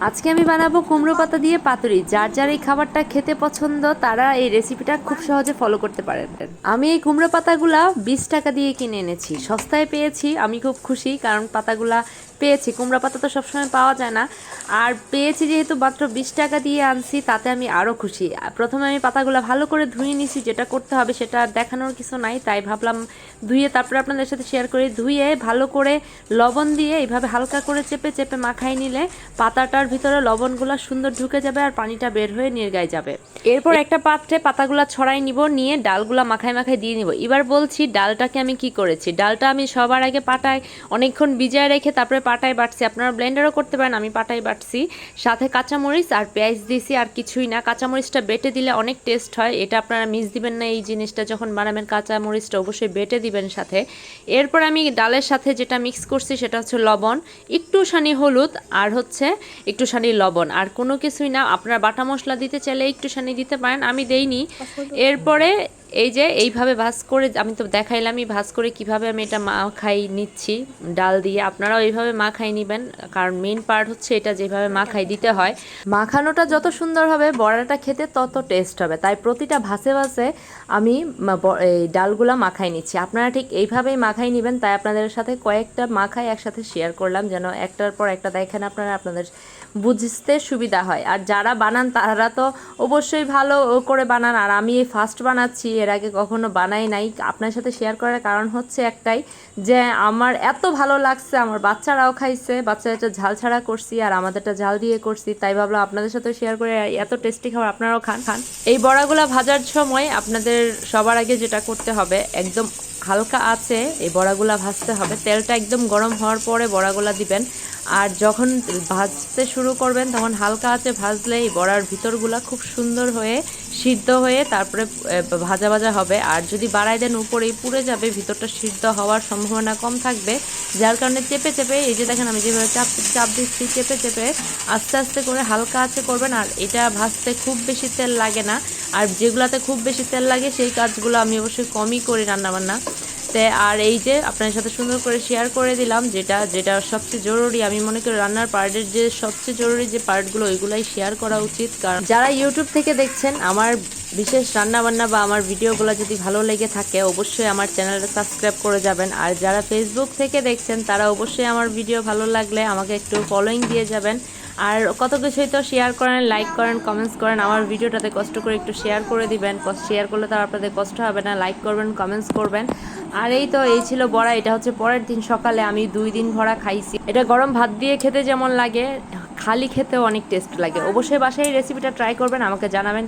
আজকে আমি বানাবো কুমড়ো পাতা দিয়ে পাতুরি। যার যার এই খাবারটা খেতে পছন্দ তারা এই রেসিপিটা খুব সহজে ফলো করতে পারেন। আমি এই কুমড়ো পাতাগুলা 20 টাকা দিয়ে কিনে এনেছি, সস্তায় পেয়েছি। আমি খুব খুশি কারণ পাতাগুলা পেয়েছি। কুমড়া পাতা তো সবসময় পাওয়া যায় না, আর পেয়েছি যেহেতু মাত্র 20 টাকা দিয়ে আনছি, তাতে আমি আরও খুশি। প্রথমে আমি পাতাগুলো ভালো করে ধুয়ে নিছি, যেটা করতে হবে সেটা দেখানোর কিছু নাই, তাই ভাবলাম ধুয়ে তারপরে আপনাদের সাথে শেয়ার করি। ধুয়ে ভালো করে লবণ দিয়ে এইভাবে হালকা করে চেপে চেপে মাখাই নিলে পাতাটার ভিতরে লবণগুলো সুন্দর ঢুকে যাবে আর পানিটা বের হয়ে নির্গায় যাবে। এরপর একটা পাত্রে পাতাগুলো ছড়াই নিব, নিয়ে ডালগুলা মাখায় মাখায় দিয়ে নিব। এবার বলছি ডালটাকে আমি কি করেছি। ডালটা আমি সবার আগে পাটায় অনেকক্ষণ ভিজায় রেখে তারপরে পাটায় বাটছি। আপনারা ব্লেন্ডারও করতে পারেন, আমি পাটায় বাটছি। সাথে কাঁচামরিচ আর পেঁয়াজ দিয়েছি, আর কিছুই না। কাঁচামরিচটা বেটে দিলে অনেক টেস্ট হয়, এটা আপনারা মিস দিবেন না। এই জিনিসটা যখন বানাবেন কাঁচামরিচটা অবশ্যই বেটে দিবেন সাথে। এরপর আমি ডালের সাথে যেটা মিক্স করছি সেটা হচ্ছে লবণ, একটুখানি হলুদ, আর হচ্ছে একটুখানি লবণ, আর কোনো কিছুই না। আপনারা বাটা মশলা দিতে চাইলে একটুখানি দিতে পারেন, আমি দেইনি। এরপরে এই যে এইভাবে ভাজ করে, আমি তো দেখাইলামই ভাজ করে কিভাবে আমি এটা মাখাই নিচ্ছি ডাল দিয়ে। আপনারাও এইভাবে মাখাই নেবেন, কারণ মেইন পার্ট হচ্ছে এটা যেভাবে মাখাই দিতে হয়। মাখানোটা যত সুন্দর হবে বড়াটা খেতে তত টেস্ট হবে, তাই প্রতিটা ভাসে ভাসে আমি এই ডালগুলা মাখাই নিচ্ছি। আপনারা ঠিক এইভাবেই মাখাই নেবেন, তাই আপনাদের সাথে কয়েকটা মাখাই একসাথে শেয়ার করলাম, যেন একটার পর একটা দেখেন আপনারা, আপনাদের বুঝতে সুবিধা হয়। আর যারা বানান তারা তো অবশ্যই ভালো করে বানান, আর আমি এই ফার্স্ট বানাচ্ছি, এর আগে কখনো বানাই নাই। আপনার সাথে শেয়ার করার কারণ হচ্ছে একটাই, যে আমার এত ভালো লাগছে, আমার বাচ্চারাও খাইছে। বাচ্চাটা ঝাল ছাড়া করছি আর আমাদেরটা ঝাল দিয়ে করছি, তাই ভাবলাম আপনাদের সাথে শেয়ার করে। এত টেস্টি খাবার আপনারাও খান। এই বড়াগুলা ভাজার সময় আপনাদের সবার আগে যেটা করতে হবে, একদম হালকা আছে এই বড়াগুলা ভাজতে হবে। তেলটা একদম গরম হওয়ার পরে বড়াগুলা দিবেন, আর যখন ভাজতে শুরু করবেন তখন হালকা আছে ভাজলে এই বড়ার ভিতরগুলা খুব সুন্দর হয়ে সিদ্ধ হয়ে তারপরে ভাজা ভাজা হবে। আর যদি বাড়াই দেন উপরেই পুড়ে যাবে, ভিতরটা সিদ্ধ হওয়ার সম্ভাবনা কম থাকবে। যার কারণে চেপে চেপে, এই যে দেখেন আমি যেভাবে চাপ দিচ্ছি, চেপে চেপে আস্তে আস্তে করে হালকা আছে করবেন। আর এটা ভাজতে খুব বেশি তেল লাগে না, আর যেগুলাতে খুব বেশি তেল লাগে সেই কাজগুলো আমি অবশ্যই কমই করি রান্নাবান্না। আর এই যে আপনার সাথে সুন্দর করে শেয়ার করে দিলাম, যেটা যেটা সবচেয়ে জরুরি, আমি মনে করি রান্নার পার্টের যে সবচেয়ে জরুরি যে পার্টগুলো ওইগুলাই শেয়ার করা উচিত। কারণ যারা ইউটিউব থেকে দেখছেন আমার বিশেষ রান্নাবান্না বা আমার ভিডিওগুলো যদি ভালো লেগে থাকে অবশ্যই আমার চ্যানেলটা সাবস্ক্রাইব করে যাবেন। আর যারা ফেসবুক থেকে দেখছেন তারা অবশ্যই আমার ভিডিও ভালো লাগলে আমাকে একটু ফলোইং দিয়ে যাবেন। আর কত কিছুই তো শেয়ার করেন, লাইক করেন, কমেন্টস করেন। আমার ভিডিওটাতে কষ্ট করে একটু শেয়ার করে দিবেন, শেয়ার করলে তো আপনাদের কষ্ট হবে না। লাইক করবেন, কমেন্টস করবেন। আর এই তো এই ছিল বড়া। এটা হচ্ছে পরের দিন সকালে আমি 2 দিন ভরা খাইছি। এটা গরম ভাত দিয়ে খেতে যেমন লাগে, খালি খেতেও অনেক টেস্ট লাগে। অবশ্যই বাসায় এই রেসিপিটা ট্রাই করবেন, আমাকে জানাবেন।